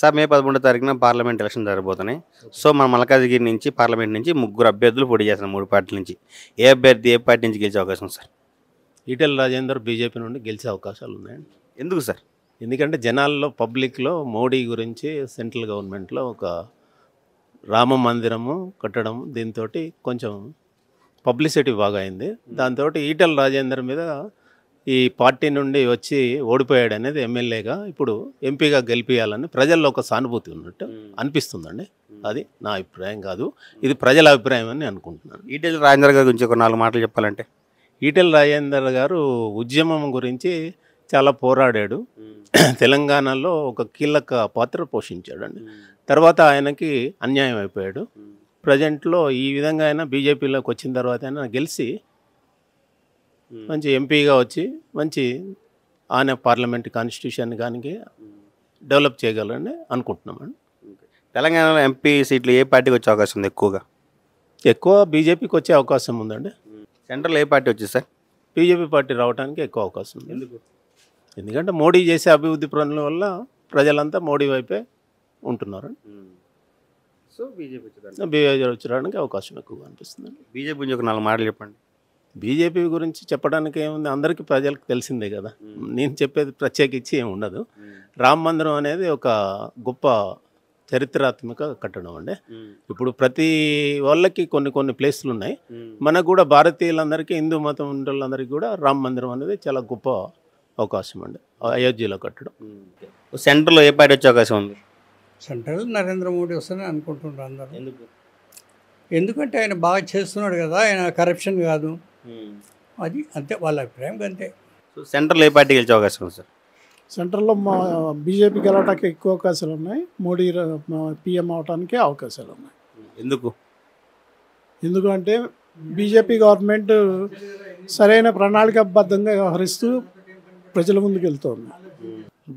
Sir మే 11 తారీఖున parliament election జరగబోతున్నాయి. So మన మల్కాజ్గిరి నుంచి పార్లమెంట్ నుంచి ముగ్గురు అభ్యర్థులు పోటీ చేస్తున్నారు 3 పార్టీల నుంచి. ఏ అభ్యర్థి ఏ పార్టీ నుంచి గెలిచే అవకాశం సార్? ఈటెల రాజేందర్ బీజేపీ నుండి గెలిచే అవకాశాలు ఉన్నాయండి. ఎందుకు సార్? ఎందుకంటే జనాల్లో పబ్లిక్లో మోడీ గురించి సెంట్రల్ గవర్నమెంట్లో ఒక రామ మందిరము కట్టడం దీంతో కొంచెం పబ్లిసిటీ బాగా అయింది. దాంతో ఈటెల రాజేందర్ మీద ఈ పార్టీ నుండి వచ్చి ఓడిపోయాడు అనేది ఎమ్మెల్యేగా ఇప్పుడు ఎంపీగా గెలిపించాలని ప్రజల్లో ఒక సానుభూతి ఉన్నట్టు అనిపిస్తుందండి. అది నా అభిప్రాయం కాదు, ఇది ప్రజల అభిప్రాయం అని అనుకుంటున్నాను. ఈటెల రాజేందర్ గారి గురించి ఒక 4 మాటలు చెప్పాలంటే? ఈటెల రాజేందర్ గారు ఉద్యమం గురించి చాలా పోరాడాడు. తెలంగాణలో ఒక కీలక పాత్ర పోషించాడండి. తర్వాత ఆయనకి అన్యాయం అయిపోయాడు. ప్రజెంట్లో ఈ విధంగా అయినా బీజేపీలోకి వచ్చిన తర్వాత అయినా గెలిచి మంచి ఎంపీగా వచ్చి మంచి ఆయన పార్లమెంట్ కాన్స్టిట్యూషన్ కానీ డెవలప్ చేయగలరని అనుకుంటున్నామండి. తెలంగాణలో ఎంపీ సీట్లు ఏ పార్టీకి వచ్చే అవకాశం ఉంది ఎక్కువగా? ఎక్కువ బీజేపీకి వచ్చే అవకాశం ఉందండి. సెంట్రల్ ఏ పార్టీ వచ్చింది సార్? బీజేపీ పార్టీ రావడానికి ఎక్కువ అవకాశం ఉంది. ఎందుకంటే మోడీ చేసే అభివృద్ధి పనుల వల్ల ప్రజలంతా మోడీ వైపే ఉంటున్నారు. సో బీజేపీ వచ్చడానికి అవకాశం ఎక్కువగా అనిపిస్తుంది. బీజేపీ గురించి ఒక 4 మాటలు చెప్పండి. బీజేపీ గురించి చెప్పడానికి ఏముంది, అందరికీ ప్రజలకు తెలిసిందే కదా. నేను చెప్పేది ప్రత్యేకించి ఏమి ఉండదు. రామ మందిరం అనేది ఒక గొప్ప చరిత్రాత్మక కట్టడం అండి. ఇప్పుడు ప్రతి వాళ్ళకి కొన్ని ప్లేసులు ఉన్నాయి. మనకు కూడా భారతీయులందరికీ, హిందూ మతం ఉన్న వాళ్ళందరికీ కూడా రామ మందిరం అనేది చాలా గొప్ప అవకాశం అండి అయోధ్యలో కట్టడం. సెంట్రల్లో ఏ పార్టీ వచ్చే అవకాశం ఉంది? సెంట్రల్ నరేంద్ర మోడీ వస్తారని అనుకుంటున్నారు అందరూ. ఎందుకంటే ఆయన బాగా చేస్తున్నాడు కదా, ఆయన కరప్షన్ కాదు, అది అంతే వాళ్ళ అభిప్రాయం అంతే. సో సెంట్రల్ ఏ పార్టీ గెలిచే అవకాశం ఉంది సార్? సెంట్రల్లో మా బీజేపీ గెలవడానికి ఎక్కువ అవకాశాలు ఉన్నాయి. మోడీ పీఎం అవడానికి అవకాశాలు ఉన్నాయి. ఎందుకు? ఎందుకంటే బీజేపీ గవర్నమెంట్ సరైన ప్రణాళికాబద్ధంగా వ్యవహరిస్తూ ప్రజల ముందుకు వెళ్తుంది.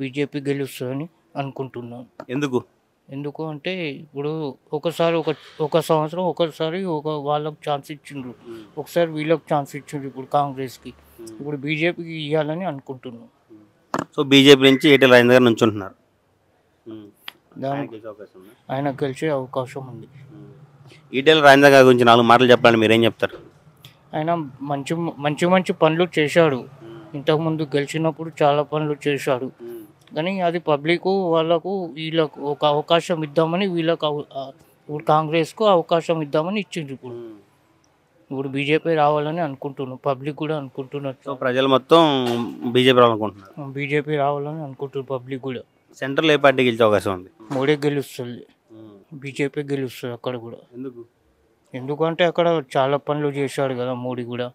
బీజేపీ గెలుస్తుందని అనుకుంటున్నాను. ఎందుకు? ఎందుకు అంటే ఇప్పుడు ఒకసారి ఒక సంవత్సరం ఒకసారి వాళ్ళకి ఛాన్స్ ఇచ్చిండ్రు, ఒకసారి వీళ్ళకి ఛాన్స్ ఇచ్చిండ్రు. ఇప్పుడు కాంగ్రెస్కి, ఇప్పుడు బీజేపీకి ఇవ్వాలని అనుకుంటున్నాను. సో బీజేపీ నుంచి ఈటెల రాజేందర్ గారు నుంచి ఉంటున్నారు. ఆయన గెలిచే అవకాశం ఉంది. ఈటెల రాజేందర్ గారి గురించి 4 మాటలు చెప్పాలని మీరేం చెప్తారు? ఆయన మంచి పనులు చేశాడు. ఇంతకుముందు గెలిచినప్పుడు చాలా పనులు చేశాడు. కానీ అది పబ్లిక్ వాళ్ళకు వీళ్ళకు ఒక అవకాశం ఇద్దామని ఇప్పుడు కాంగ్రెస్కు అవకాశం ఇద్దామని ఇచ్చిండ్రు. ఇప్పుడు బీజేపీ రావాలని అనుకుంటున్నాను, పబ్లిక్ కూడా అనుకుంటున్నారు. సో ప్రజలు మొత్తం బీజేపీ రావాలనుకుంటున్నారు. బీజేపీ రావాలని అనుకుంటున్నారు పబ్లిక్ కూడా. సెంట్రల్ ఏ పార్టీ గెలిచే అవకాశం ఉంది? మోడీ గెలుస్తుంది, బీజేపీ గెలుస్తుంది అక్కడ కూడా. ఎందుకు? ఎందుకంటే అక్కడ చాలా పనులు చేశాడు కదా మోడీ కూడా.